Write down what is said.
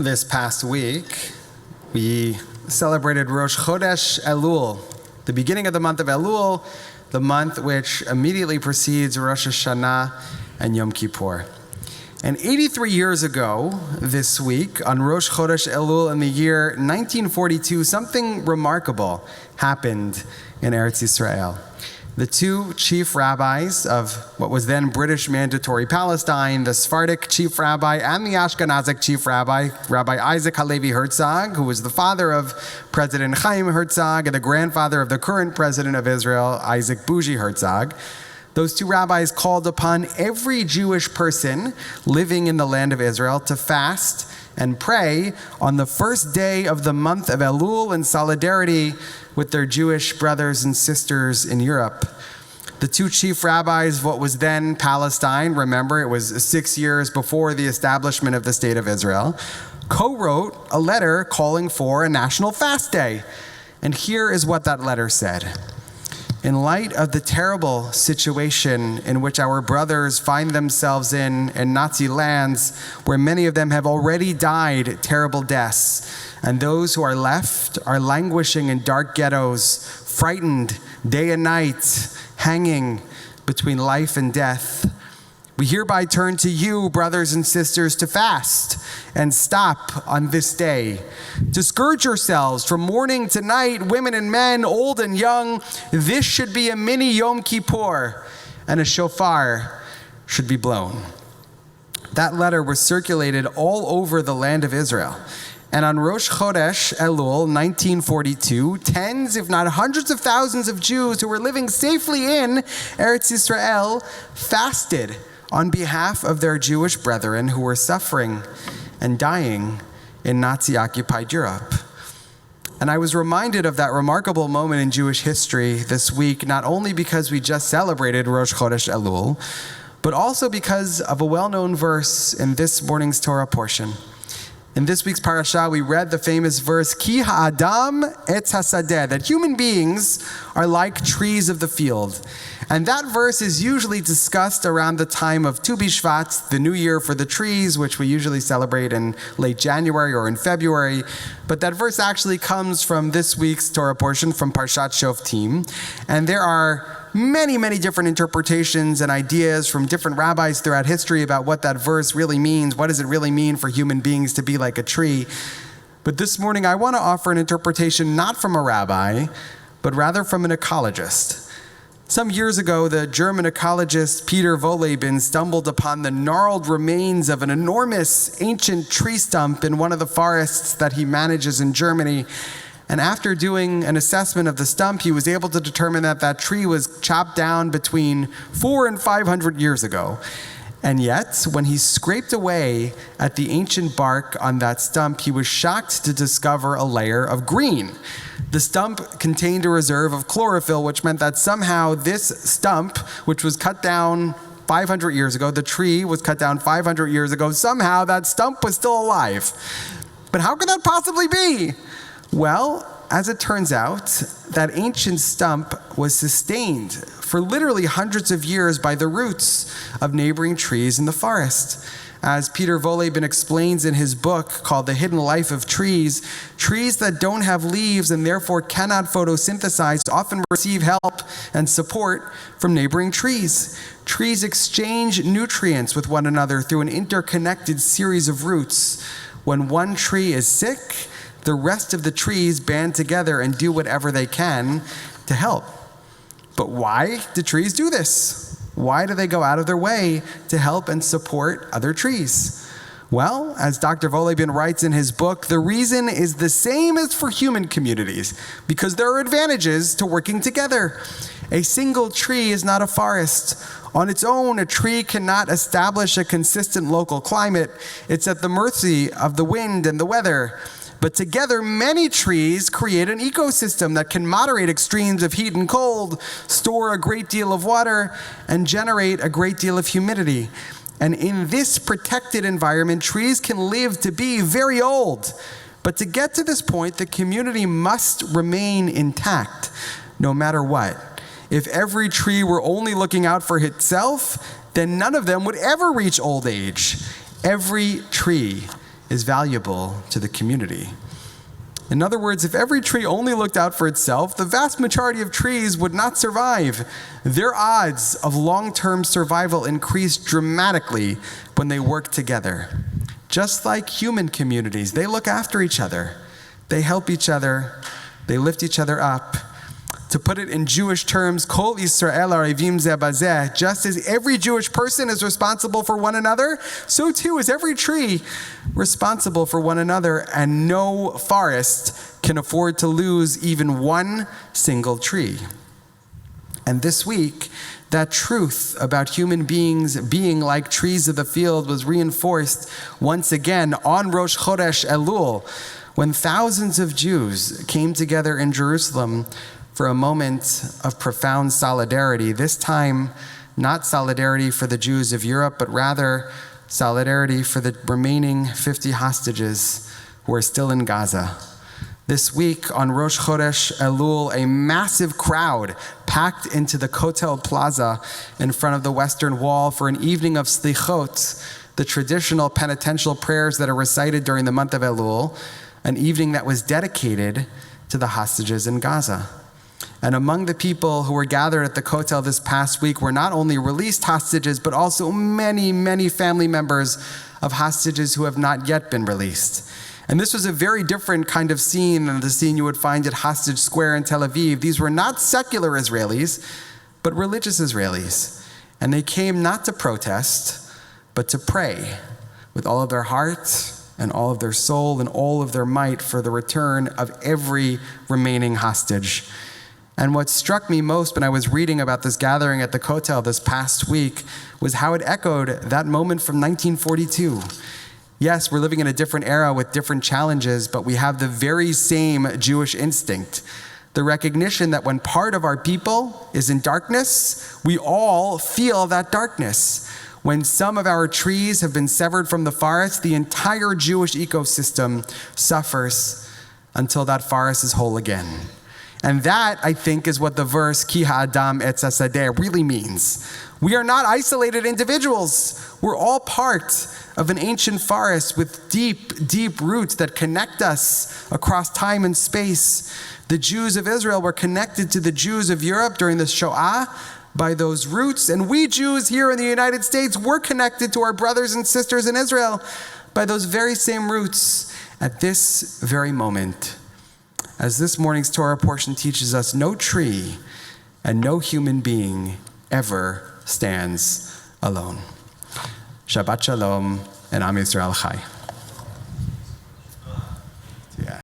This past week, we celebrated Rosh Chodesh Elul, the beginning of the month of Elul, the month which immediately precedes Rosh Hashanah and Yom Kippur. And 83 years ago this week, on Rosh Chodesh Elul in the year 1942, something remarkable happened in Eretz Yisrael. The two chief rabbis of what was then British Mandatory Palestine, the Sephardic chief rabbi and the Ashkenazic chief rabbi, Rabbi Isaac Halevi Herzog, who was the father of President Chaim Herzog and the grandfather of the current president of Israel, Isaac Bougie Herzog. Those two rabbis called upon every Jewish person living in the land of Israel to fast and pray on the first day of the month of Elul in solidarity with their Jewish brothers and sisters in Europe. The two chief rabbis of what was then Palestine, remember it was 6 years before the establishment of the State of Israel, co-wrote a letter calling for a national fast day. And here is what that letter said. In light of the terrible situation in which our brothers find themselves in Nazi lands, where many of them have already died terrible deaths, and those who are left are languishing in dark ghettos, frightened day and night, hanging between life and death, we hereby turn to you, brothers and sisters, to fast and stop on this day. To scourge yourselves from morning to night, women and men, old and young. This should be a mini Yom Kippur, and a shofar should be blown. That letter was circulated all over the land of Israel. And on Rosh Chodesh Elul 1942, tens, if not hundreds of thousands of Jews who were living safely in Eretz Yisrael fasted on behalf of their Jewish brethren who were suffering and dying in Nazi-occupied Europe. And I was reminded of that remarkable moment in Jewish history this week, not only because we just celebrated Rosh Chodesh Elul, but also because of a well-known verse in this morning's Torah portion. In this week's parasha, we read the famous verse, Ki ha'adam etz hasadeh, that human beings are like trees of the field. And that verse is usually discussed around the time of Tu B'Shvat, the new year for the trees, which we usually celebrate in late January or in February. But that verse actually comes from this week's Torah portion from Parshat Shoftim. And there are many, many different interpretations and ideas from different rabbis throughout history about what that verse really means. What does it really mean for human beings to be like a tree? But this morning, I want to offer an interpretation not from a rabbi, but rather from an ecologist. Some years ago, the German ecologist Peter Wohlleben stumbled upon the gnarled remains of an enormous ancient tree stump in one of the forests that he manages in Germany. And after doing an assessment of the stump, he was able to determine that that tree was chopped down between 400 and 500 years ago. And yet, when he scraped away at the ancient bark on that stump, he was shocked to discover a layer of green. The stump contained a reserve of chlorophyll, which meant that somehow this stump, which was cut down 500 years ago, the tree was cut down 500 years ago, somehow that stump was still alive. But how could that possibly be? Well, as it turns out, that ancient stump was sustained for literally hundreds of years by the roots of neighboring trees in the forest. As Peter Wohlleben explains in his book called The Hidden Life of Trees, trees that don't have leaves and therefore cannot photosynthesize often receive help and support from neighboring trees. Trees exchange nutrients with one another through an interconnected series of roots. When one tree is sick, the rest of the trees band together and do whatever they can to help. But why do trees do this? Why do they go out of their way to help and support other trees? Well, as Dr. Wohlleben writes in his book, the reason is the same as for human communities, because there are advantages to working together. A single tree is not a forest. On its own, a tree cannot establish a consistent local climate. It's at the mercy of the wind and the weather. But together, many trees create an ecosystem that can moderate extremes of heat and cold, store a great deal of water, and generate a great deal of humidity. And in this protected environment, trees can live to be very old. But to get to this point, the community must remain intact, no matter what. If every tree were only looking out for itself, then none of them would ever reach old age. Every tree is valuable to the community. In other words, if every tree only looked out for itself, the vast majority of trees would not survive. Their odds of long-term survival increase dramatically when they work together. Just like human communities, they look after each other. They help each other. They lift each other up. To put it in Jewish terms, Kol Yisrael arevim zeh bazeh, just as every Jewish person is responsible for one another, so too is every tree responsible for one another, and no forest can afford to lose even one single tree. And this week, that truth about human beings being like trees of the field was reinforced once again on Rosh Chodesh Elul, when thousands of Jews came together in Jerusalem for a moment of profound solidarity, this time not solidarity for the Jews of Europe, but rather solidarity for the remaining 50 hostages who are still in Gaza. This week on Rosh Chodesh Elul, a massive crowd packed into the Kotel Plaza in front of the Western Wall for an evening of slichot, the traditional penitential prayers that are recited during the month of Elul, an evening that was dedicated to the hostages in Gaza. And among the people who were gathered at the Kotel this past week were not only released hostages, but also many, many family members of hostages who have not yet been released. And this was a very different kind of scene than the scene you would find at Hostage Square in Tel Aviv. These were not secular Israelis, but religious Israelis. And they came not to protest, but to pray with all of their heart and all of their soul and all of their might for the return of every remaining hostage. And what struck me most when I was reading about this gathering at the Kotel this past week was how it echoed that moment from 1942. Yes, we're living in a different era with different challenges, but we have the very same Jewish instinct. The recognition that when part of our people is in darkness, we all feel that darkness. When some of our trees have been severed from the forest, the entire Jewish ecosystem suffers until that forest is whole again. And that, I think, is what the verse, Ki ha'adam etz hasadeh, really means. We are not isolated individuals. We're all part of an ancient forest with deep, deep roots that connect us across time and space. The Jews of Israel were connected to the Jews of Europe during the Shoah by those roots. And we Jews here in the United States, we're connected to our brothers and sisters in Israel by those very same roots at this very moment. As this morning's Torah portion teaches us, no tree and no human being ever stands alone. Shabbat Shalom and Am Yisrael Chai.